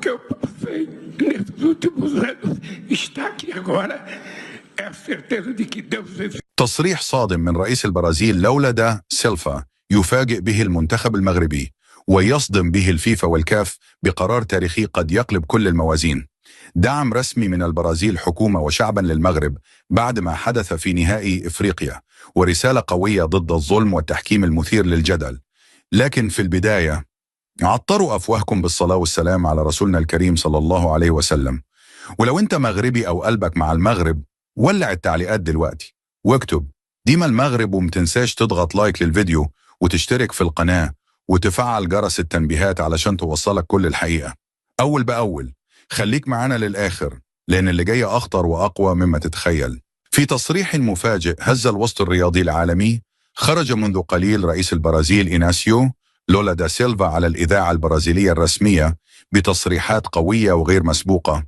que eu passei nesses últimos anos está aqui agora é a certeza de que Deus existe. تصريح صادم من رئيس البرازيل لولا دا سيلفا يفاجئ به المنتخب المغربي ويصدم به الفيفا والكاف بقرار تاريخي قد يقلب كل الموازين. دعم رسمي من البرازيل حكومة وشعبا للمغرب بعد ما حدث في نهائي إفريقيا، ورسالة قوية ضد الظلم والتحكيم المثير للجدل. لكن في البداية عطروا أفواهكم بالصلاة والسلام على رسولنا الكريم صلى الله عليه وسلم. ولو أنت مغربي أو قلبك مع المغرب ولع التعليقات دلوقتي واكتب ديما المغرب، ومتنساش تضغط لايك للفيديو وتشترك في القناة وتفعل جرس التنبيهات علشان توصلك كل الحقيقة أول بأول. خليك معنا للآخر لأن اللي جاي أخطر وأقوى مما تتخيل. في تصريح مفاجئ هز الوسط الرياضي العالمي، خرج منذ قليل رئيس البرازيل إيناسيو لولا دا سيلفا على الإذاعة البرازيلية الرسمية بتصريحات قوية وغير مسبوقة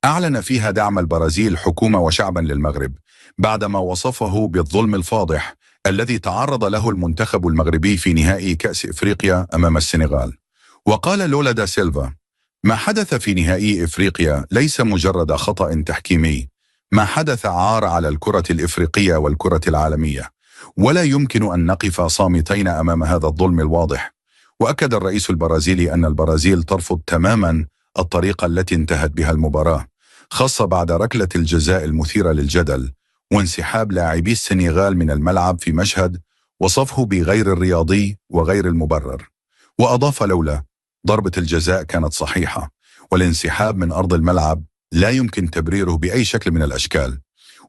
أعلن فيها دعم البرازيل حكومة وشعبا للمغرب بعدما وصفه بالظلم الفاضح الذي تعرض له المنتخب المغربي في نهائي كأس إفريقيا أمام السنغال. وقال لولا دا سيلفا: ما حدث في نهائي إفريقيا ليس مجرد خطأ تحكيمي، ما حدث عار على الكرة الإفريقية والكرة العالمية، ولا يمكن أن نقف صامتين أمام هذا الظلم الواضح. وأكد الرئيس البرازيلي أن البرازيل ترفض تماما الطريقة التي انتهت بها المباراة، خاصة بعد ركلة الجزاء المثيرة للجدل وانسحاب لاعبي السنغال من الملعب في مشهد وصفه بغير الرياضي وغير المبرر. وأضاف: لولا ضربة الجزاء كانت صحيحة، والانسحاب من أرض الملعب لا يمكن تبريره بأي شكل من الأشكال،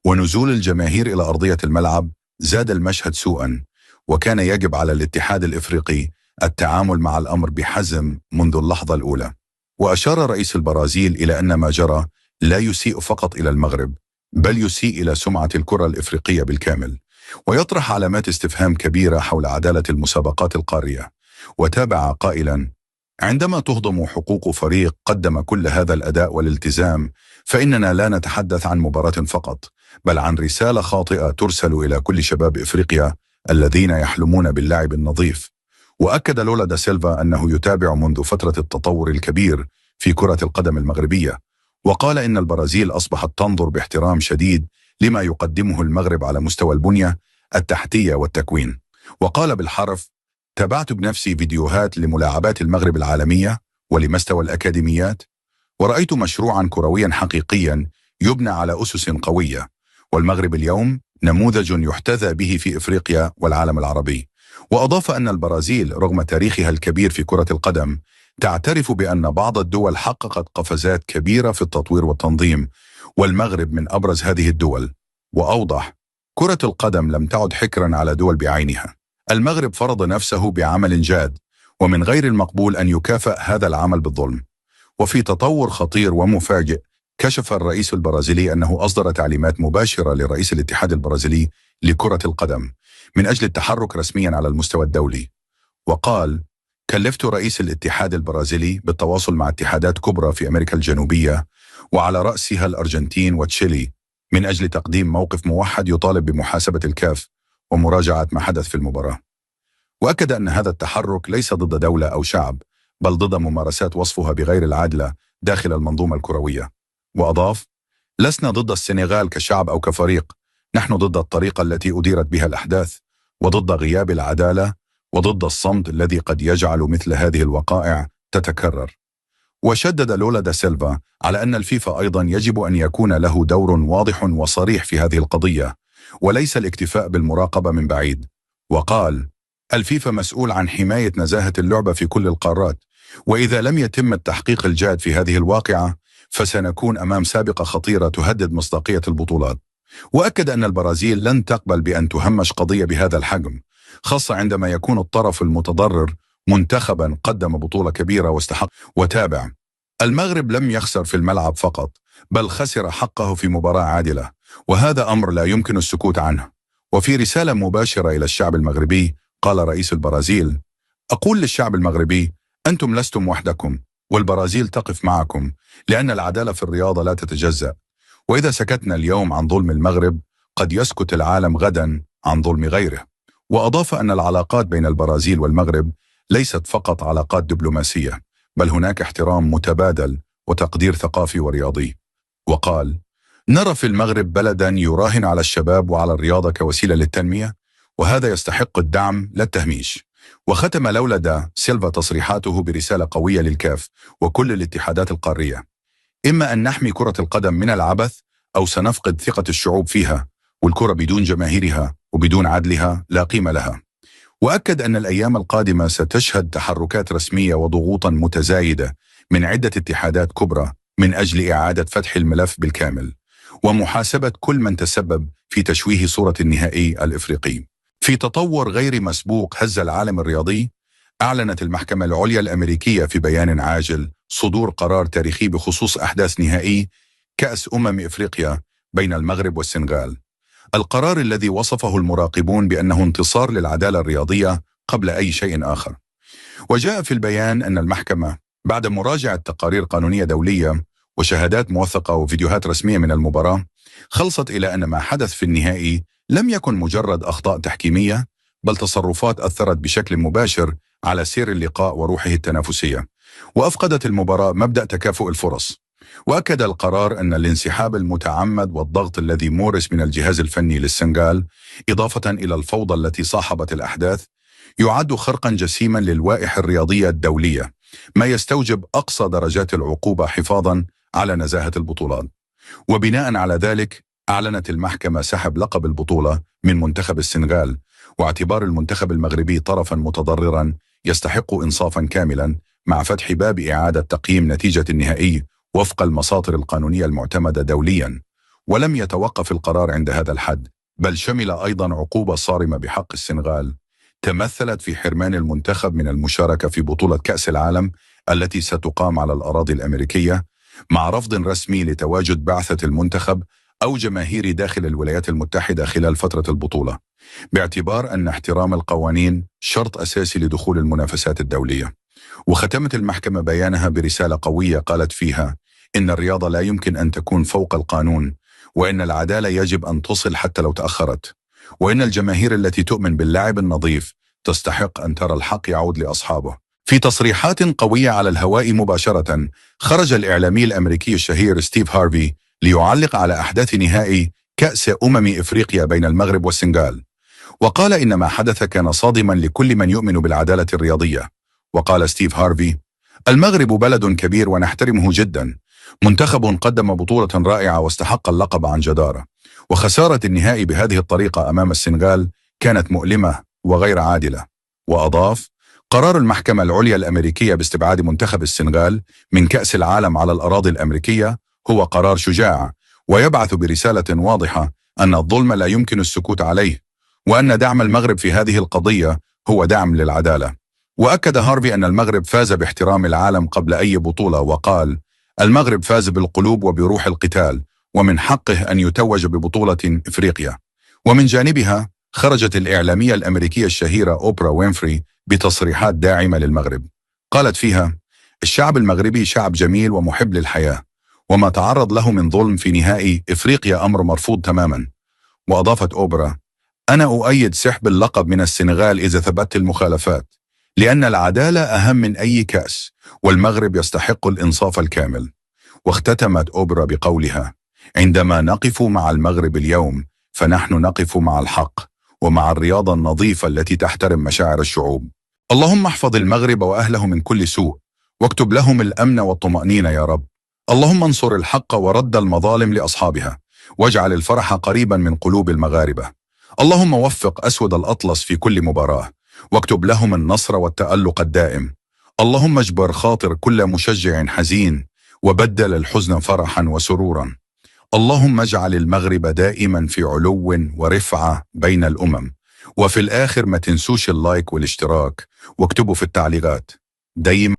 ونزول الجماهير إلى أرضية الملعب زاد المشهد سوءا، وكان يجب على الاتحاد الإفريقي التعامل مع الأمر بحزم منذ اللحظة الأولى. وأشار رئيس البرازيل إلى أن ما جرى لا يسيء فقط إلى المغرب، بل يسيء إلى سمعة الكرة الإفريقية بالكامل، ويطرح علامات استفهام كبيرة حول عدالة المسابقات القارية. وتابع قائلا: عندما تهضم حقوق فريق قدم كل هذا الأداء والالتزام، فإننا لا نتحدث عن مباراة فقط، بل عن رسالة خاطئة ترسل إلى كل شباب إفريقيا الذين يحلمون باللعب النظيف. وأكد لولا دا سيلفا أنه يتابع منذ فترة التطور الكبير في كرة القدم المغربية، وقال إن البرازيل أصبحت تنظر باحترام شديد لما يقدمه المغرب على مستوى البنية التحتية والتكوين. وقال بالحرف: تابعت بنفسي فيديوهات لملاعبات المغرب العالمية ولمستوى الأكاديميات، ورأيت مشروعا كرويا حقيقيا يبنى على أسس قوية، والمغرب اليوم نموذج يحتذى به في إفريقيا والعالم العربي. وأضاف أن البرازيل رغم تاريخها الكبير في كرة القدم تعترف بأن بعض الدول حققت قفزات كبيرة في التطوير والتنظيم، والمغرب من أبرز هذه الدول. وأوضح: كرة القدم لم تعد حكرا على دول بعينها، المغرب فرض نفسه بعمل جاد، ومن غير المقبول أن يكافئ هذا العمل بالظلم. وفي تطور خطير ومفاجئ، كشف الرئيس البرازيلي أنه أصدر تعليمات مباشرة لرئيس الاتحاد البرازيلي لكرة القدم من أجل التحرك رسميا على المستوى الدولي. وقال: كلفت رئيس الاتحاد البرازيلي بالتواصل مع اتحادات كبرى في أمريكا الجنوبية وعلى رأسها الأرجنتين وتشيلي من أجل تقديم موقف موحد يطالب بمحاسبة الكاف ومراجعة ما حدث في المباراة. وأكد أن هذا التحرك ليس ضد دولة أو شعب، بل ضد ممارسات وصفها بغير العادلة داخل المنظومة الكروية. وأضاف: لسنا ضد السنغال كشعب أو كفريق، نحن ضد الطريقة التي أديرت بها الأحداث، وضد غياب العدالة، وضد الصمت الذي قد يجعل مثل هذه الوقائع تتكرر. وشدد لولا دا سيلفا على أن الفيفا أيضا يجب أن يكون له دور واضح وصريح في هذه القضية، وليس الاكتفاء بالمراقبة من بعيد. وقال: الفيفا مسؤول عن حماية نزاهة اللعبة في كل القارات، وإذا لم يتم التحقيق الجاد في هذه الواقعة فسنكون أمام سابقة خطيرة تهدد مصداقية البطولات. وأكد أن البرازيل لن تقبل بأن تهمش قضية بهذا الحجم، خاصة عندما يكون الطرف المتضرر منتخبا قدم بطولة كبيرة واستحق. وتابع: المغرب لم يخسر في الملعب فقط، بل خسر حقه في مباراة عادلة، وهذا أمر لا يمكن السكوت عنه. وفي رسالة مباشرة إلى الشعب المغربي قال رئيس البرازيل: أقول للشعب المغربي: أنتم لستم وحدكم، والبرازيل تقف معكم، لأن العدالة في الرياضة لا تتجزأ، وإذا سكتنا اليوم عن ظلم المغرب قد يسكت العالم غدا عن ظلم غيره. وأضاف أن العلاقات بين البرازيل والمغرب ليست فقط علاقات دبلوماسية، بل هناك احترام متبادل وتقدير ثقافي ورياضي. وقال: نرى في المغرب بلدا يراهن على الشباب وعلى الرياضة كوسيلة للتنمية، وهذا يستحق الدعم لا التهميش. وختم لولا دا سيلفا تصريحاته برسالة قوية للكاف وكل الاتحادات القارية: إما أن نحمي كرة القدم من العبث، أو سنفقد ثقة الشعوب فيها، والكرة بدون جماهيرها وبدون عدلها لا قيمة لها. وأكد أن الأيام القادمة ستشهد تحركات رسمية وضغوطا متزايدة من عدة اتحادات كبرى من أجل إعادة فتح الملف بالكامل ومحاسبة كل من تسبب في تشويه صورة النهائي الإفريقي. في تطور غير مسبوق هز العالم الرياضي، أعلنت المحكمة العليا الأمريكية في بيان عاجل صدور قرار تاريخي بخصوص أحداث نهائي كأس إفريقيا بين المغرب والسنغال. القرار الذي وصفه المراقبون بأنه انتصار للعدالة الرياضية قبل أي شيء آخر. وجاء في البيان أن المحكمة بعد مراجعة تقارير قانونية دولية وشهادات موثقة وفيديوهات رسمية من المباراة خلصت إلى أن ما حدث في النهائي لم يكن مجرد أخطاء تحكيمية، بل تصرفات أثرت بشكل مباشر على سير اللقاء وروحه التنافسية، وأفقدت المباراة مبدأ تكافؤ الفرص. وأكد القرار أن الانسحاب المتعمد والضغط الذي مورس من الجهاز الفني للسنغال، إضافة إلى الفوضى التي صاحبت الأحداث، يعد خرقا جسيما للوائح الرياضية الدولية، ما يستوجب أقصى درجات العقوبة حفاظا على نزاهة البطولات. وبناء على ذلك أعلنت المحكمة سحب لقب البطولة من منتخب السنغال، واعتبار المنتخب المغربي طرفا متضررا يستحق إنصافا كاملا، مع فتح باب إعادة تقييم نتيجة النهائي وفق المساطر القانونية المعتمدة دوليا. ولم يتوقف القرار عند هذا الحد، بل شمل أيضا عقوبة صارمة بحق السنغال تمثلت في حرمان المنتخب من المشاركة في بطولة كأس العالم التي ستقام على الأراضي الأمريكية، مع رفض رسمي لتواجد بعثة المنتخب أو جماهير داخل الولايات المتحدة خلال فترة البطولة، باعتبار أن احترام القوانين شرط أساسي لدخول المنافسات الدولية. وختمت المحكمة بيانها برسالة قوية قالت فيها إن الرياضة لا يمكن أن تكون فوق القانون، وإن العدالة يجب أن تصل حتى لو تأخرت، وإن الجماهير التي تؤمن باللعب النظيف تستحق أن ترى الحق يعود لأصحابه. في تصريحات قوية على الهواء مباشرة، خرج الإعلامي الأمريكي الشهير ستيف هارفي ليعلق على أحداث نهائي كأس إفريقيا بين المغرب والسنغال، وقال إن ما حدث كان صادما لكل من يؤمن بالعدالة الرياضية. وقال ستيف هارفي: المغرب بلد كبير ونحترمه جدا، منتخب قدم بطولة رائعة واستحق اللقب عن جدارة، وخسارة النهائي بهذه الطريقة أمام السنغال كانت مؤلمة وغير عادلة. وأضاف: قرار المحكمة العليا الأمريكية باستبعاد منتخب السنغال من كأس العالم على الأراضي الأمريكية هو قرار شجاع، ويبعث برسالة واضحة أن الظلم لا يمكن السكوت عليه، وأن دعم المغرب في هذه القضية هو دعم للعدالة. وأكد هارفي أن المغرب فاز باحترام العالم قبل أي بطولة، وقال: المغرب فاز بالقلوب وبروح القتال، ومن حقه أن يتوج ببطولة إفريقيا. ومن جانبها خرجت الإعلامية الأمريكية الشهيرة أوبرا وينفري بتصريحات داعمة للمغرب، قالت فيها: الشعب المغربي شعب جميل ومحب للحياة، وما تعرض له من ظلم في نهائي إفريقيا أمر مرفوض تماما. وأضافت أوبرا: أنا أؤيد سحب اللقب من السنغال إذا ثبتت المخالفات، لأن العدالة أهم من أي كأس، والمغرب يستحق الإنصاف الكامل. واختتمت أوبرا بقولها: عندما نقف مع المغرب اليوم فنحن نقف مع الحق ومع الرياضة النظيفة التي تحترم مشاعر الشعوب. اللهم احفظ المغرب وأهله من كل سوء، واكتب لهم الأمن والطمأنينة يا رب. اللهم انصر الحق ورد المظالم لأصحابها، واجعل الفرح قريبا من قلوب المغاربة. اللهم وفق أسود الأطلس في كل مباراة، واكتب لهم النصر والتألق الدائم. اللهم اجبر خاطر كل مشجع حزين، وبدل الحزن فرحا وسرورا. اللهم اجعل المغرب دائما في علو ورفعة بين الأمم. وفي الآخر ما تنسوش اللايك والاشتراك، واكتبوا في التعليقات دايما